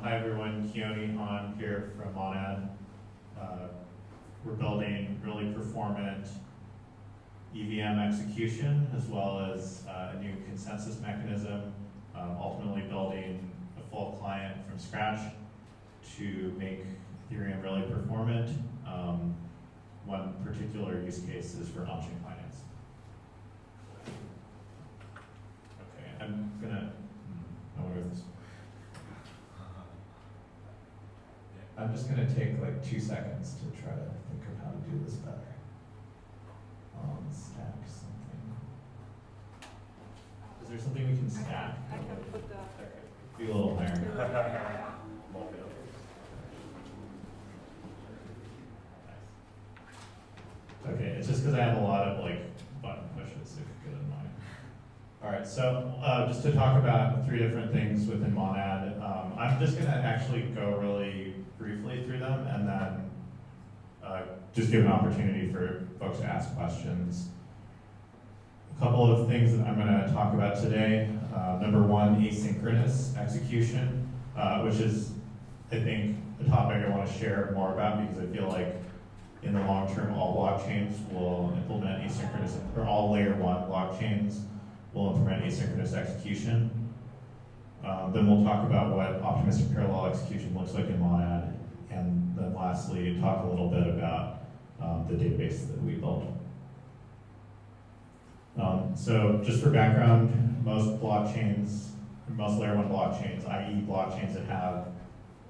Hi everyone, Keone on here from Monad. We're building really performant EVM execution as well as a new consensus mechanism, ultimately building a full client from scratch to make Ethereum really performant. One particular use case is for option finance. Okay, I'm gonna, I wonder if this, I'm just gonna take like 2 seconds to try to think of how to do this better. Stack something. Is there something we can stack? I can put the. Be a little higher. Okay, it's just because I have a lot of like button pushes, if you get in mind. All right, so just to talk about 3 different things within Monad, I'm just going to actually go really briefly through them and then just give an opportunity for folks to ask questions. A couple of things that I'm going to talk about today. Number 1, asynchronous execution, which is, I think, a topic I want to share more about because I feel like in the long term, all blockchains will implement asynchronous, or all layer 1 blockchains will implement asynchronous execution. Then we'll talk about what optimistic parallel execution looks like in Monad, and then lastly, talk a little bit about the database that we built. So just for background, most blockchains, most layer 1 blockchains, i.e. blockchains that have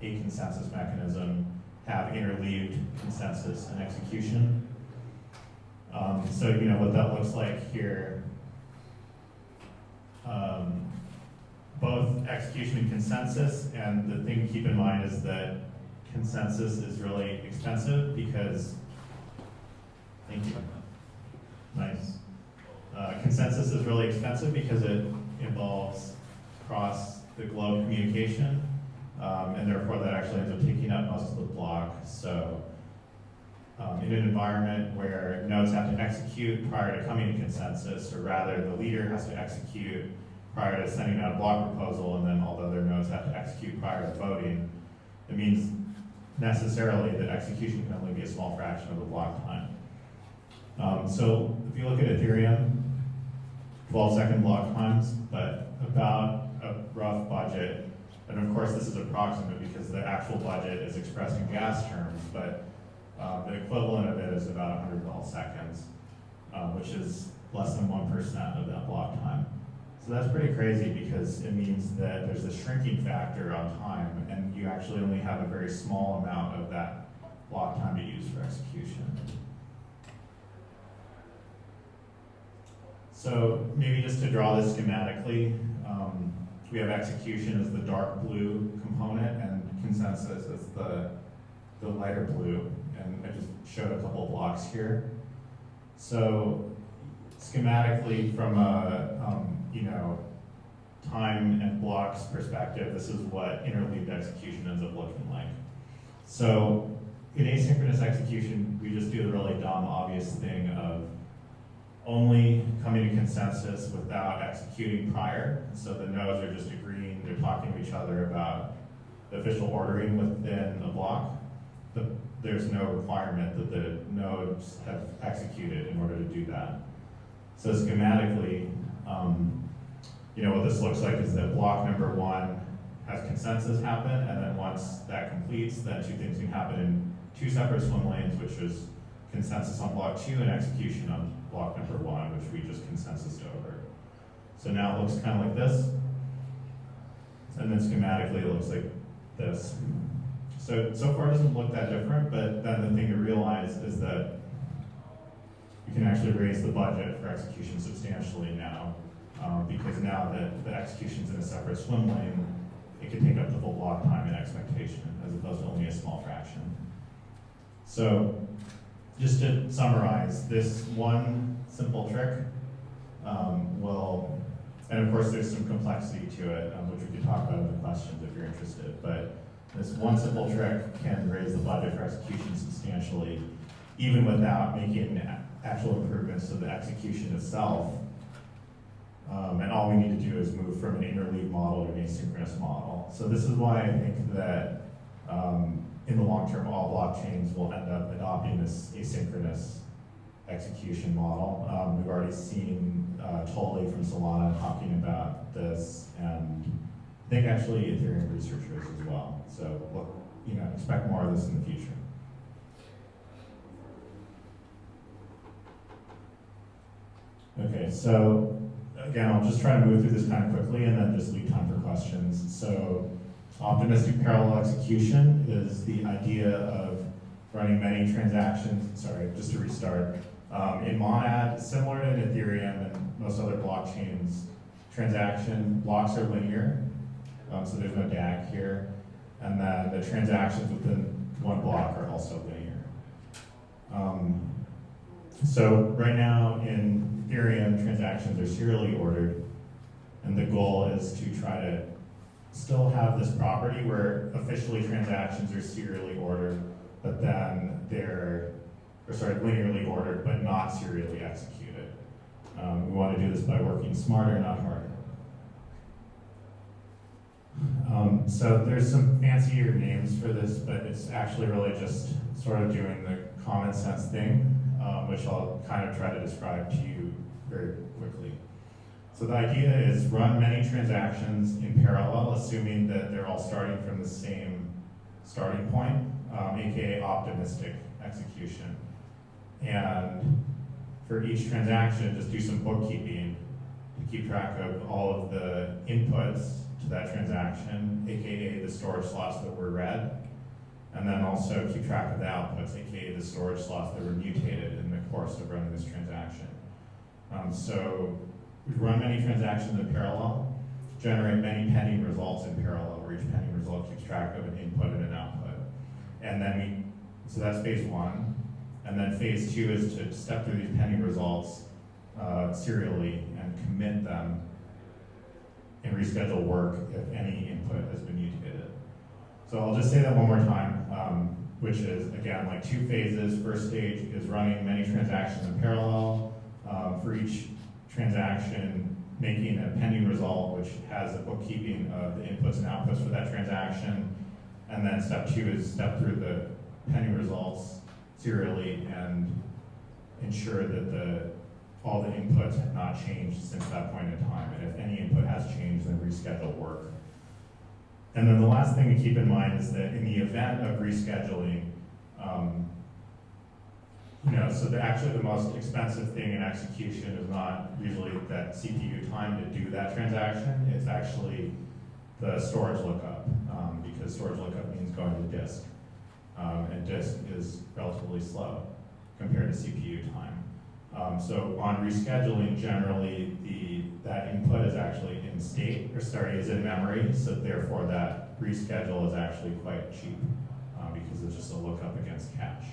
a consensus mechanism, have interleaved consensus and execution. So you know what that looks like here. Both execution and consensus, and the thing to keep in mind is that consensus is really expensive because, thank you, nice. Consensus is really expensive because it involves across the globe communication, and therefore that actually ends up taking up most of the block. So in an environment where nodes have to execute prior to coming to consensus, or rather the leader has to execute prior to sending out a block proposal, and then all the other nodes have to execute prior to voting, it means necessarily that execution can only be a small fraction of the block time. So if you look at Ethereum, 12-second block times, but about a rough budget, and of course this is approximate because the actual budget is expressed in gas terms, but the equivalent of it is about 100 milliseconds, which is less than 1% of that block time. So that's pretty crazy because it means that there's a shrinking factor on time, and you actually only have a very small amount of that block time to use for execution. So maybe just to draw this schematically, we have execution as the dark blue component and consensus as the lighter blue. And I just showed a couple blocks here. So schematically, from a time and blocks perspective, this is what interleaved execution ends up looking like. So in asynchronous execution, we just do the really dumb, obvious thing of only coming to consensus without executing prior. So the nodes are just agreeing, they're talking to each other about the official ordering within a block. But there's no requirement that the nodes have executed in order to do that. So schematically, what this looks like is that block number 1 has consensus happen, and then once that completes, then 2 things can happen in 2 separate swim lanes, which is consensus on block 2 and execution on block number 1, which we just consensused over. So now it looks kind of like this, and then schematically it looks like this. So far it doesn't look that different, but then the thing to realize is that you can actually raise the budget for execution substantially now, because now that the execution's in a separate swim lane, it can take up the full block time in expectation, as opposed to only a small fraction. So just to summarize, this one simple trick will, and of course there's some complexity to it, which we can talk about in the questions if you're interested, but this one simple trick can raise the budget for execution substantially, even without making actual improvements to the execution itself. And all we need to do is move from an interleave model to an asynchronous model. So this is why I think that in the long term, all blockchains will end up adopting this asynchronous execution model. We've already seen Tolly from Solana talking about this, and I think actually Ethereum researchers as well. So look, expect more of this in the future. Okay, so again, I'll just try to move through this kind of quickly and then just leave time for questions. So optimistic parallel execution is the idea of running many transactions. Sorry, just to restart. In Monad, similar to Ethereum and most other blockchains, transaction blocks are linear, so there's no DAG here. And then the transactions within one block are also linear. So right now in Ethereum, transactions are serially ordered, and the goal is to try to still have this property where officially transactions are serially ordered, but then they're linearly ordered, but not serially executed. We want to do this by working smarter, not harder. So there's some fancier names for this, but it's actually really just sort of doing the common sense thing, which I'll kind of try to describe to you very quickly. So the idea is run many transactions in parallel, assuming that they're all starting from the same starting point, aka optimistic execution. And for each transaction, just do some bookkeeping to keep track of all of the inputs to that transaction, aka the storage slots that were read, and then also keep track of the outputs, aka the storage slots that were mutated in the course of running this transaction. So we run many transactions in parallel, generate many pending results in parallel, where each pending result keeps track of an input and an output. And then so that's phase one. And then phase two is to step through these pending results serially and commit them and reschedule work if any input has been mutated. So I'll just say that one more time, which is, again, like two phases. First stage is running many transactions in parallel. For each transaction, making a pending result, which has a bookkeeping of the inputs and outputs for that transaction. And then step two is step through the pending results serially and ensure that all the inputs have not changed since that point in time. And if any input has changed, then reschedule work. And then the last thing to keep in mind is that in the event of rescheduling, so actually the most expensive thing in execution is not usually that CPU time to do that transaction. It's actually the storage lookup, because storage lookup means going to disk. And disk is relatively slow compared to CPU time. So on rescheduling, generally that input is actually in state, is in memory, so therefore that reschedule is actually quite cheap because it's just a lookup against cache.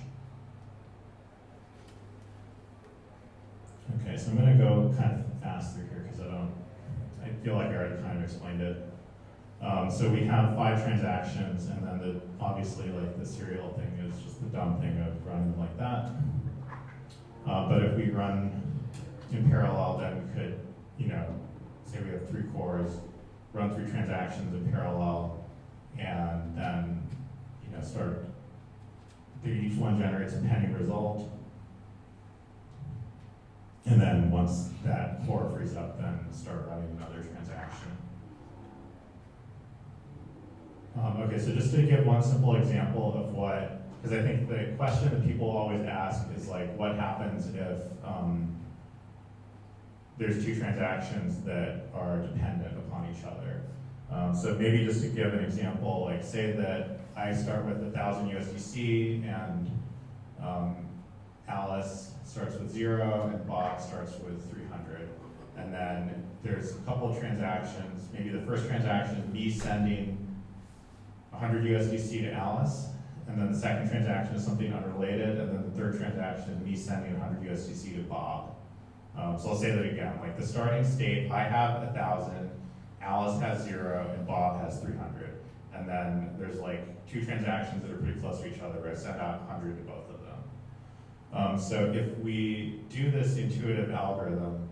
Okay, so I'm going to go kind of fast through here because I feel like I already kind of explained it. So we have 5 transactions, and then obviously like the serial thing is just the dumb thing of running them like that. But if we run in parallel, then we could, say we have 3 cores, run 3 transactions in parallel, and then, each one generates a pending result. And then once that core frees up, then start running another transaction. Okay, so just to give one simple example of because I think the question that people always ask is like, what happens if there's 2 transactions that are dependent upon each other? So maybe just to give an example, like say that I start with 1,000 USDC and Alice starts with 0 and Bob starts with 300. And then there's a couple of transactions. Maybe the first transaction is me sending 100 USDC to Alice, and then the second transaction is something unrelated, and then the third transaction is me sending 100 USDC to Bob. So I'll say that again, like the starting state, I have 1,000, Alice has 0, and Bob has 300. And then there's like 2 transactions that are pretty close to each other where I send out 100 to both of them. So if we do this intuitive algorithm,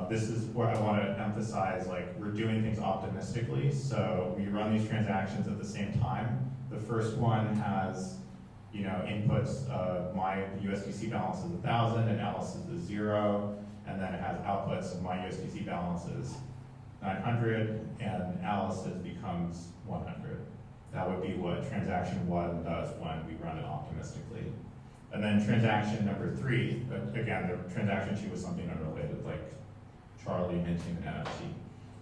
this is where I want to emphasize, like, we're doing things optimistically, so we run these transactions at the same time. The first one has, you know, inputs of my USDC balance is 1,000 and Alice's is 0, and then it has outputs of my USDC balance is 900 and Alice's becomes 100. That would be what transaction 1 does when we run it optimistically. And then transaction number 3, again, the transaction 2 was something unrelated, like Charlie minting an NFT.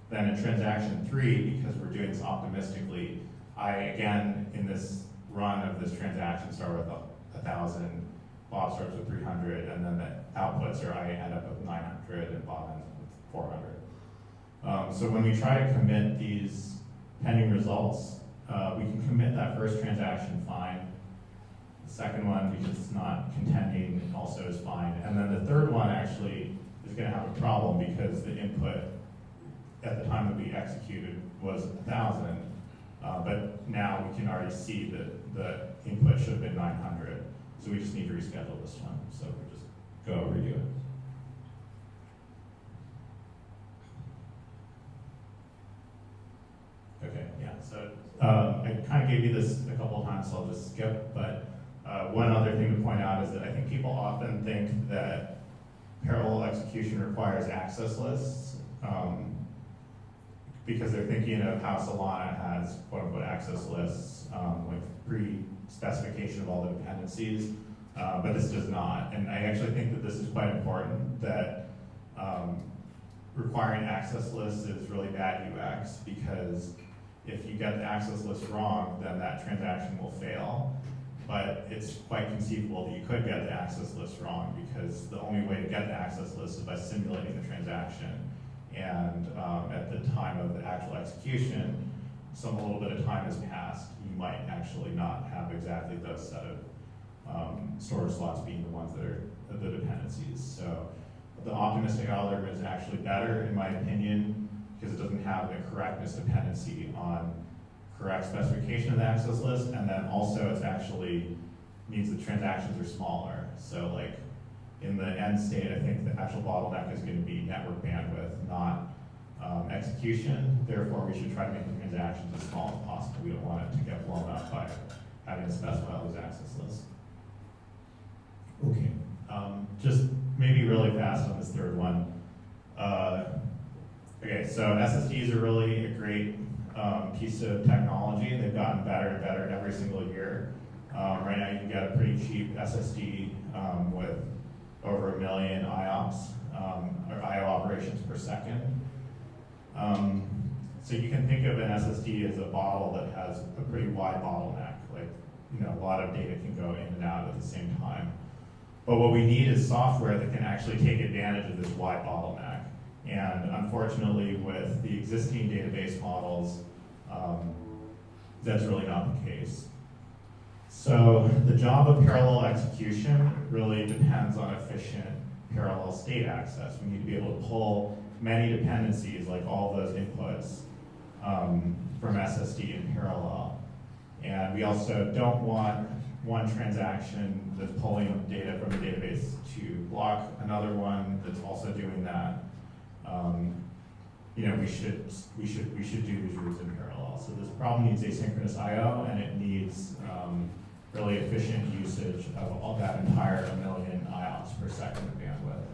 Then in transaction 3, because we're doing this optimistically, I, again, in this run of this transaction, start with 1,000, Bob starts with 300, and then the outputs are I end up with 900 and Bob ends up with 400. So when we try to commit these pending results, we can commit that first transaction fine. The second one, because it's not contending, also is fine. And then the third one actually is going to have a problem because the input at the time that we executed was 1,000, but now we can already see that the input should have been 900. So we just need to reschedule this one. So we just go redo it. Okay, yeah, so I kind of gave you this a couple of times, so I'll just skip, but one other thing to point out is that I think people often think that parallel execution requires access lists because they're thinking of how Solana has quote-unquote access lists with pre-specification of all the dependencies, but this does not. And I actually think that this is quite important, that requiring access lists is really bad UX, because if you get the access list wrong, then that transaction will fail. But it's quite conceivable that you could get the access list wrong, because the only way to get the access list is by simulating the transaction. And at the time of the actual execution, a little bit of time has passed. You might actually not have exactly those set of storage slots being the ones that are the dependencies. So the optimistic algorithm is actually better, in my opinion, because it doesn't have a correctness dependency on correct specification of the access list, and then also it's actually means the transactions are smaller. So like in the end state, I think the actual bottleneck is going to be network bandwidth, not execution. Therefore, we should try to make the transactions as small as possible. We don't want it to get blown up by having to specify all these access lists. Okay, just maybe really fast on this third one. Okay, so SSDs are really a great piece of technology, and they've gotten better and better every single year. Right now you can get a pretty cheap SSD with over 1 million IOPS, or IO operations per second. So you can think of an SSD as a bottle that has a pretty wide bottleneck. Like, you know, a lot of data can go in and out at the same time. But what we need is software that can actually take advantage of this wide bottleneck. And unfortunately, with the existing database models, that's really not the case. So the job of parallel execution really depends on efficient parallel state access. We need to be able to pull many dependencies, like all those inputs, from SSD in parallel. And we also don't want one transaction that's pulling data from the database to block another one that's also doing that. You know, we should do these routes in parallel. So this problem needs asynchronous I/O, and it needs really efficient usage of all that entire 1 million IOPS per second of bandwidth.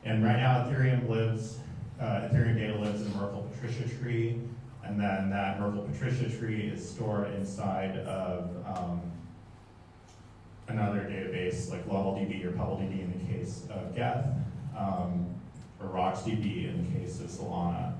And right now, Ethereum data lives in a Merkle Patricia tree, and then that Merkle Patricia tree is stored inside of another database like LevelDB or PubbleDB in the case of Geth, or RocksDB in the case of Solana.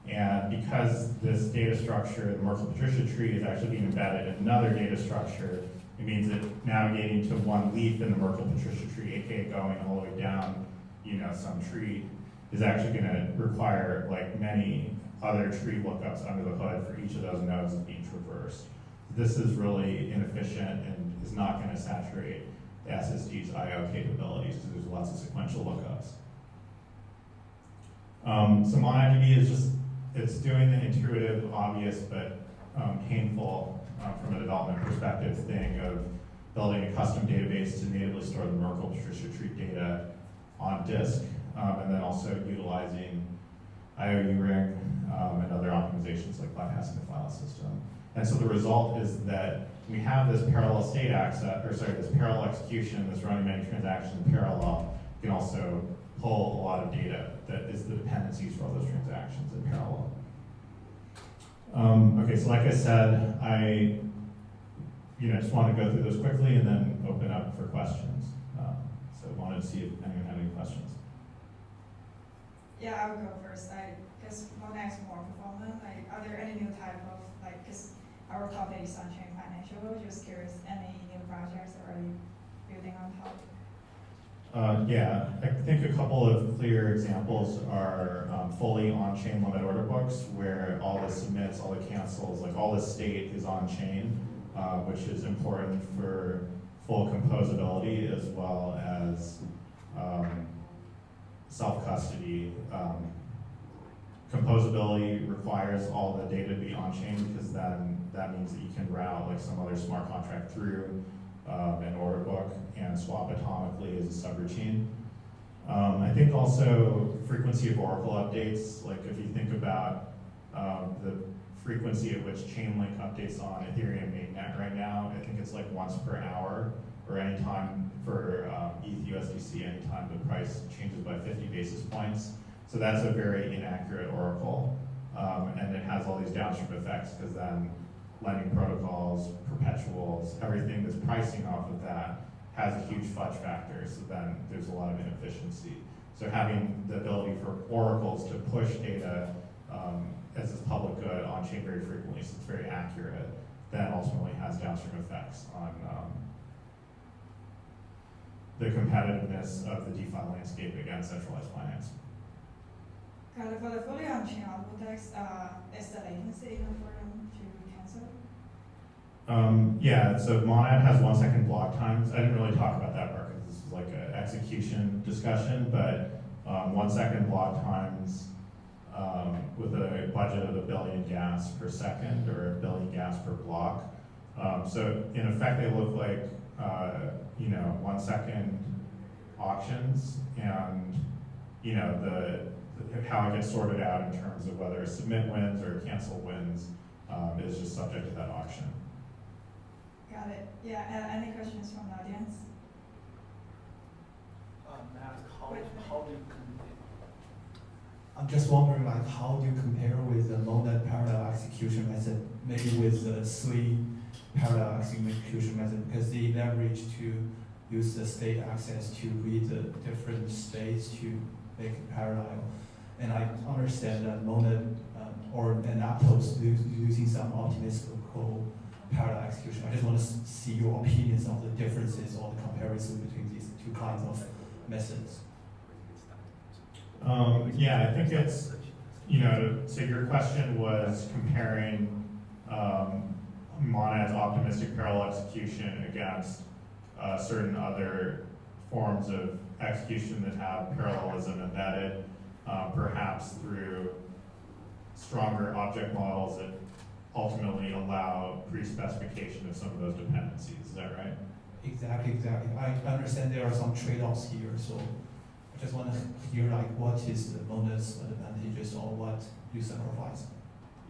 And because this data structure, the Merkle Patricia tree, is actually being embedded in another data structure, it means that navigating to one leaf in the Merkle Patricia tree, aka going all the way down, you know, some tree, is actually going to require like many other tree lookups under the hood for each of those nodes being traversed. This is really inefficient and is not going to saturate the SSD's I/O capabilities because there's lots of sequential lookups. So MonIDB is just, it's doing the intuitive, obvious, but painful from a development perspective thing of building a custom database to natively store the Merkle Patricia tree data on disk, and then also utilizing IOU ring and other optimizations like bypassing the file system. And so the result is that we have this parallel state access, or sorry, this parallel execution, this running many transactions in parallel. You can also pull a lot of data that is the dependencies for all those transactions in parallel. Okay, so like I said, I just want to go through those quickly and then open up for questions. So I wanted to see if anyone had any questions. Yeah, I will go first. Because Mona is more performant. Like, are there any new type of because our topic is on-chain financial. Just curious, any new projects or are you building on top? Yeah, I think a couple of clear examples are fully on-chain limit order books, where all the submits, all the cancels, like all the state is on-chain, which is important for full composability as well as self-custody. Composability requires all the data to be on-chain because then that means that you can route like some other smart contract through an order book and swap atomically as a subroutine. I think also frequency of Oracle updates, like if you think about the frequency at which Chainlink updates on Ethereum mainnet right now, I think it's like once per hour, or anytime for ETH USDC, anytime the price changes by 50 basis points. So that's a very inaccurate oracle, and it has all these downstream effects because then lending protocols, perpetuals, everything that's pricing off of that has a huge fudge factor, so then there's a lot of inefficiency. So having the ability for oracles to push data as this public good on-chain very frequently, so it's very accurate, then ultimately has downstream effects on the competitiveness of the DeFi landscape against centralized finance. Kind of for the fully on-chain Algotex, is the latency enough for them to cancel? Yeah, so Monad has 1 second block times. I didn't really talk about that part because this is like an execution discussion, but 1 second block times with a budget of 1 billion gas per second or 1 billion gas per block. So in effect, they look like 1 second auctions, and how it gets sorted out in terms of whether a submit wins or a cancel wins is just subject to that auction. Got it. Yeah, any questions from the audience? Matt, how do you compare? I'm just wondering, like, how do you compare with the monad parallel execution method, maybe with the SWI parallel execution method, because they leverage to use the state access to read the different states to make it parallel. And I understand that monad or an Aptos using some optimistical parallel execution. I just want to see your opinions on the differences or the comparison between these two kinds of methods. Yeah, I think it's, so your question was comparing Monad's optimistic parallel execution against certain other forms of execution that have parallelism embedded, perhaps through stronger object models that ultimately allow pre-specification of some of those dependencies. Is that right? Exactly. I understand there are some trade-offs here, so I just want to hear what is the bonus advantages or what you sacrifice.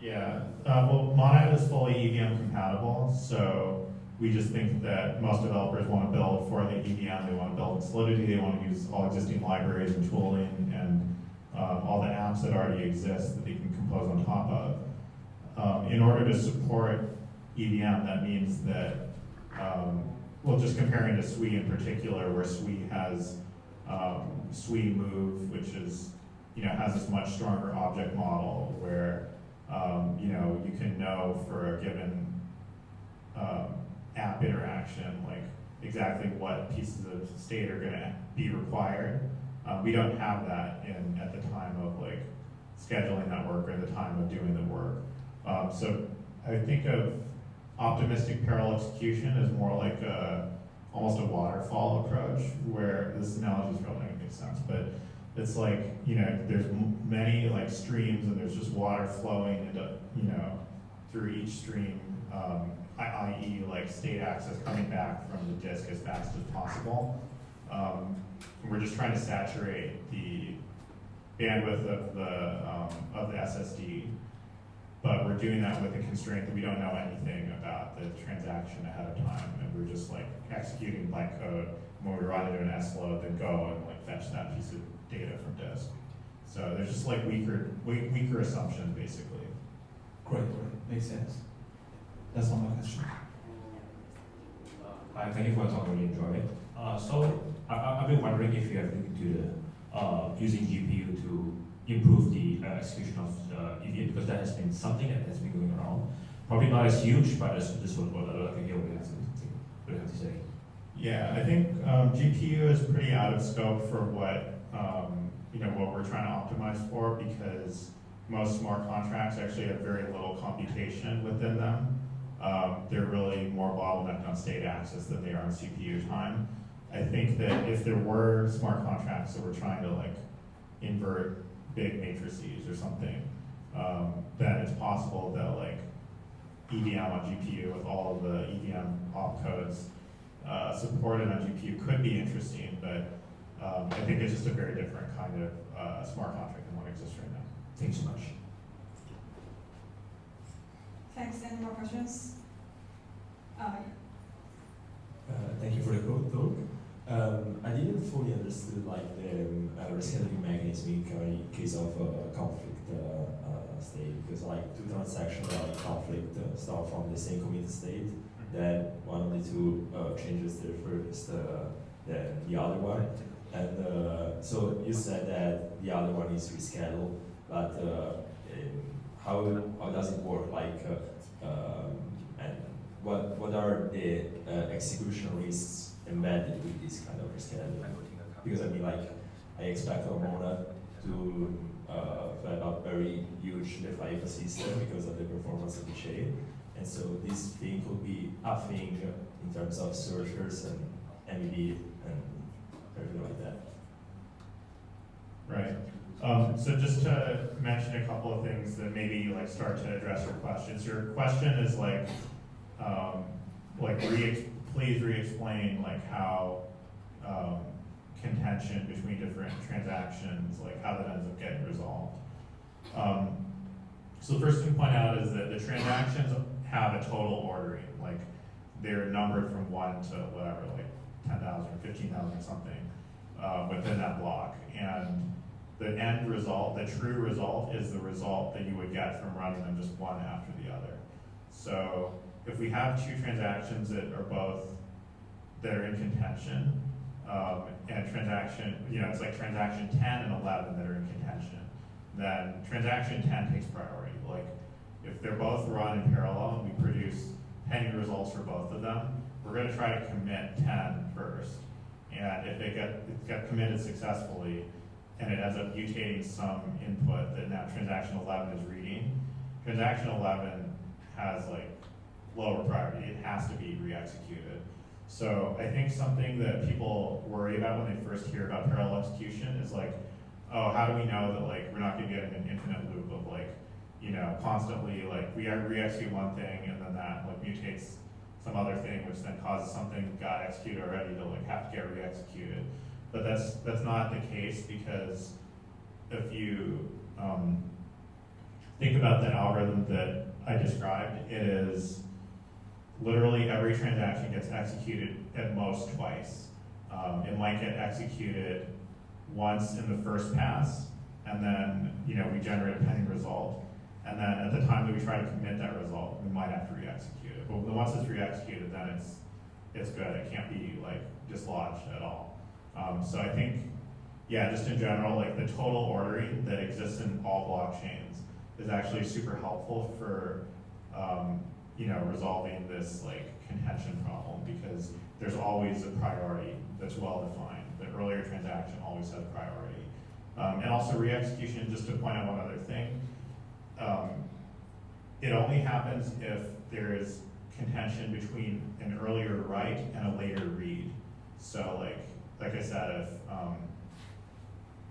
Yeah, well, Monad is fully EVM compatible, so we just think that most developers want to build for the EVM, they want to build in Solidity, they want to use all existing libraries and tooling and all the apps that already exist that they can compose on top of. In order to support EVM, that means that, just comparing to SWI in particular, where SWI has SWI move, which is, has this much stronger object model where, you can know for a given app interaction, like exactly what pieces of state are going to be required. We don't have that at the time of scheduling that work or the time of doing the work. So I think of optimistic parallel execution as more like almost a waterfall approach, where this analogy is probably not going to make sense, but it's like, there's many streams and there's just water flowing into, through each stream, i.e. like state access coming back from the disk as fast as possible. We're just trying to saturate the bandwidth of the SSD, but we're doing that with the constraint that we don't know anything about the transaction ahead of time, and we're just like executing blank code. When we run into an S load, then go and like fetch that piece of data from disk. So there's just like weaker assumptions basically. Great, makes sense. That's all my question. Hi, thank you for talking. Really enjoy it. So I've been wondering if you have looked into the using GPU to improve the execution of EVM, because that has been something that has been going around. Probably not as huge, but this one, what I'd like to hear what you have to say. Yeah, I think GPU is pretty out of scope for what what we're trying to optimize for, because most smart contracts actually have very little computation within them. They're really more bottlenecked on state access than they are on CPU time. I think that if there were smart contracts that were trying to like invert big matrices or something, then it's possible that like EVM on GPU with all of the EVM opcodes supported on GPU could be interesting, but I think it's just a very different kind of smart contract than what exists right now. Thanks so much. Thanks. Any more questions? Thank you for the talk. I didn't fully understood like the rescheduling mechanism in case of conflict state, because like two transactions are in conflict start from the same commit state, then one of the two changes the first, then the other one, and so you said that the other one is rescheduled, but how does it work? Like, and what are the execution risks embedded with this kind of rescheduling? Because I mean, like, I expect Ramona to have a very huge DeFi ecosystem because of the performance of the chain, and so this thing could be a thing in terms of searchers and MED and everything like that. Right. So just to mention a couple of things that maybe like start to address your questions. Your question is like please re-explain like how contention between different transactions, like how that ends up getting resolved. So the first thing to point out is that the transactions have a total ordering, like they're numbered from 1 to whatever, like 10,000 or 15,000 or something within that block. And the end result, the true result, is the result that you would get from running them just one after the other. So if we have two transactions that are in contention, and transaction, it's like transaction 10 and 11 that are in contention, then transaction 10 takes priority. Like if they're both run in parallel and we produce pending results for both of them, we're going to try to commit 10 first. And if it got committed successfully, and it ends up mutating some input that now transaction 11 is reading, transaction 11 has like lower priority. It has to be re-executed. So I think something that people worry about when they first hear about parallel execution is like, oh, how do we know that like we're not going to get in an infinite loop of like, constantly like we re-execute one thing and then that like mutates some other thing, which then causes something that got executed already to like have to get re-executed. But that's not the case, because if you think about the algorithm that I described, it is literally every transaction gets executed at most twice. It might get executed once in the first pass, and then we generate a pending result, and then at the time that we try to commit that result, we might have to re-execute it. But once it's re-executed, then it's good. It can't be like dislodged at all. So I think, just in general, like the total ordering that exists in all blockchains is actually super helpful for resolving this like contention problem, because there's always a priority that's well defined. The earlier transaction always has priority. And also re-execution, just to point out one other thing, it only happens if there is contention between an earlier write and a later read. So like I said, if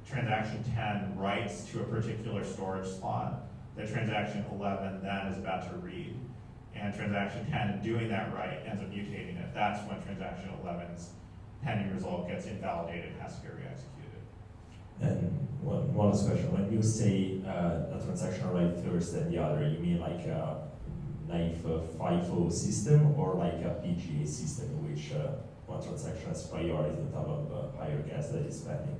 transaction 10 writes to a particular storage slot, that transaction 11 then is about to read. And transaction 10, doing that right, ends up mutating it. That's when transaction 11's pending result gets invalidated and has to get re-executed. And one last question. When you say a transaction arrived first than the other, you mean like a naive FIFO system or like a PGA system in which one transaction has priority on top of higher gas that is pending?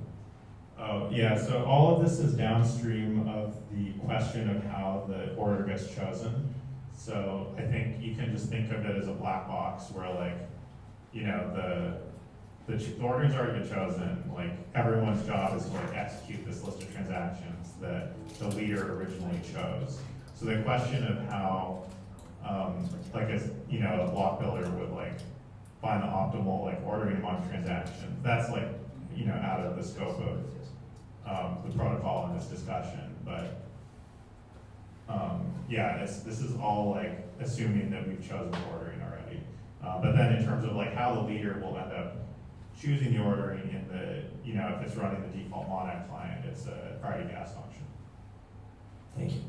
Oh, yeah, so all of this is downstream of the question of how the order gets chosen. So I think you can just think of it as a black box where, like, you know, the order's already been chosen. Like, everyone's job is to like execute this list of transactions that the leader originally chose. So the question of how, like, you know, a block builder would like find the optimal like ordering among transactions, that's like, you know, out of the scope of the protocol in this discussion. But yeah, this is all like assuming that we've chosen the ordering already. But then in terms of like how the leader will end up choosing the ordering in the, you know, if it's running the default Monad client, it's a priority gas function. Thank you.